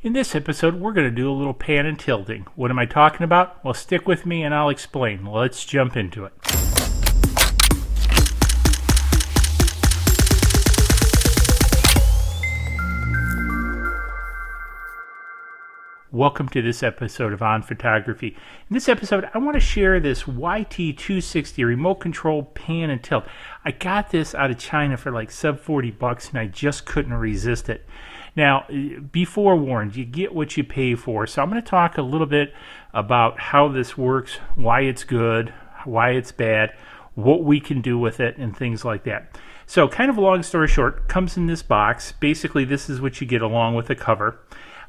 In this episode, we're going to do a little pan and tilting. What am I talking about? Well, stick with me and I'll explain. Let's jump into it. Welcome to this episode of On Photography. In this episode, I want to share this YT260 remote control pan and tilt. I got this out of China for like sub $40 and I just couldn't resist it. Now, be forewarned, you get what you pay for. So I'm going to talk a little bit about how this works, why it's good, why it's bad, what we can do with it, and things like that. So kind of a long story short, comes in this box. Basically, this is what you get along with the cover.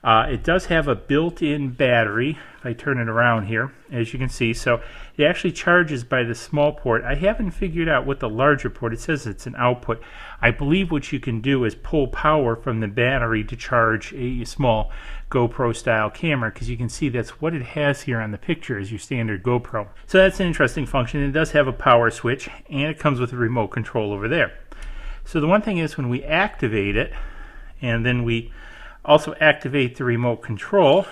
It does have a built-in battery, if I turn it around here, as you can see. So it actually charges by the small port. I haven't figured out what the larger port, it says it's an output. I believe what you can do is pull power from the battery to charge a small GoPro style camera, because you can see that's what it has here on the picture is your standard GoPro. So that's an interesting function. It does have a power switch and it comes with a remote control over there. So the one thing is when we activate it and then we also activate the remote control,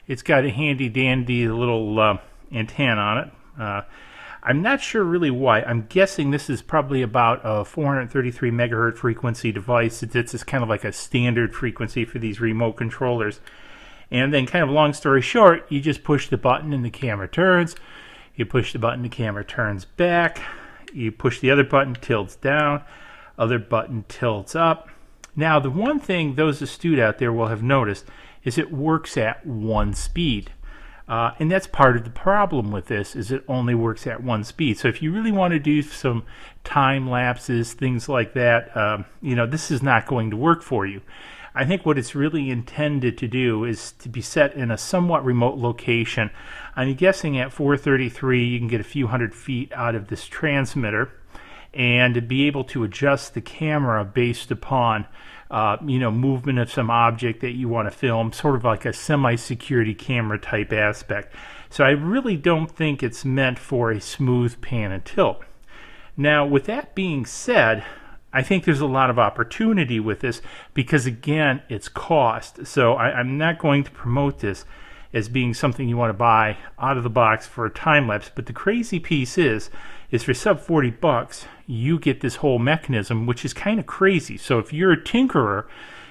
it's got a handy dandy little antenna on it. I'm not sure really why. I'm guessing this is probably about a 433 megahertz frequency device. It's kind of like a standard frequency for these remote controllers. And then kind of long story short, you just push the button and the camera turns. You push the button, the camera turns back. You push the other button, tilts down. Other button tilts up. Now, the one thing those astute out there will have noticed is it works at one speed. And that's part of the problem with this, is it only works at one speed. So if you really want to do some time lapses, things like that, this is not going to work for you. I think what it's really intended to do is to be set in a somewhat remote location. I'm guessing at 433 you can get a few hundred feet out of this transmitter, and to be able to adjust the camera based upon movement of some object that you want to film, sort of like a semi-security camera type aspect. So I really don't think it's meant for a smooth pan and tilt. Now, with that being said, I think there's a lot of opportunity with this because, again, it's cost. So I'm not going to promote this as being something you want to buy out of the box for a time lapse. But the crazy piece is for sub $40, you get this whole mechanism, which is kind of crazy. So if you're a tinkerer,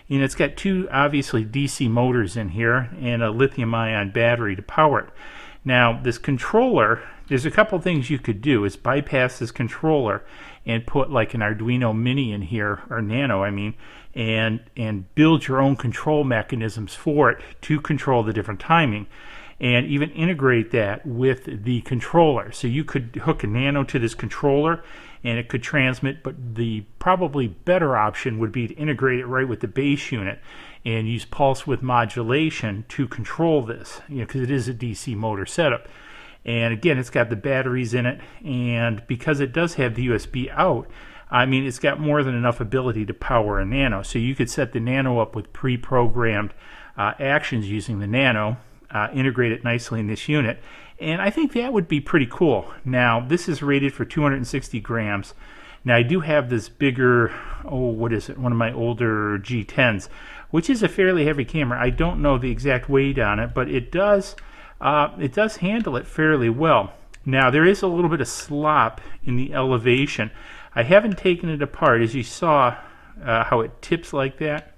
it's got two obviously DC motors in here and a lithium-ion battery to power it. Now, this controller, there's a couple things you could do is bypass this controller and put like an Arduino Mini in here, or Nano, I mean, and build your own control mechanisms for it to control the different timing, and even integrate that with the controller. So you could hook a Nano to this controller and it could transmit, but the probably better option would be to integrate it right with the base unit and use pulse width modulation to control this, because it is a DC motor setup. And again, it's got the batteries in it, and because it does have the USB out, it's got more than enough ability to power a Nano. So you could set the Nano up with pre-programmed actions using the Nano, integrate it nicely in this unit, and I think that would be pretty cool. Now, this is rated for 260 grams. Now, I do have this bigger, one of my older G10s, which is a fairly heavy camera. I don't know the exact weight on it, but it does handle it fairly well. Now, there is a little bit of slop in the elevation. I haven't taken it apart, as you saw how it tips like that.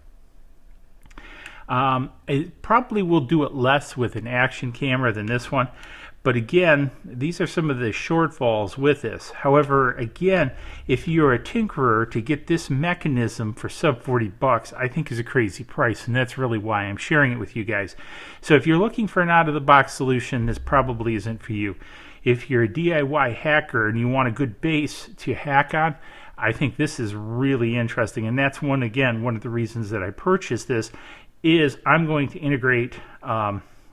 It probably will do it less with an action camera than this one. But again, these are some of the shortfalls with this. However, again, if you're a tinkerer, to get this mechanism for sub $40, I think is a crazy price, and that's really why I'm sharing it with you guys. So if you're looking for an out-of-the-box solution, this probably isn't for you. If you're a DIY hacker and you want a good base to hack on, I think this is really interesting. And that's one of the reasons that I purchased this, is I'm going to integrate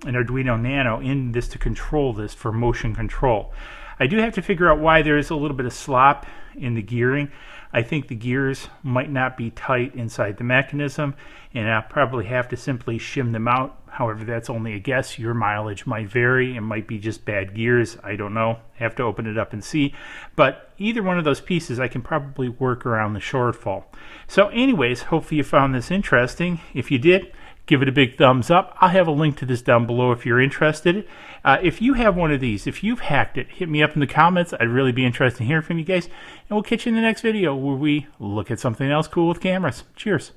an Arduino Nano in this to control this for motion control. I do have to figure out why there is a little bit of slop in the gearing. I think the gears might not be tight inside the mechanism, and I'll probably have to simply shim them out. However, that's only a guess. Your mileage might vary. It might be just bad gears. I don't know. Have to open it up and see. But either one of those pieces, I can probably work around the shortfall. So anyways, hopefully you found this interesting. If you did, give it a big thumbs up. I'll have a link to this down below if you're interested. If you have one of these, if you've hacked it, hit me up in the comments. I'd really be interested in hearing from you guys. And we'll catch you in the next video where we look at something else cool with cameras. Cheers.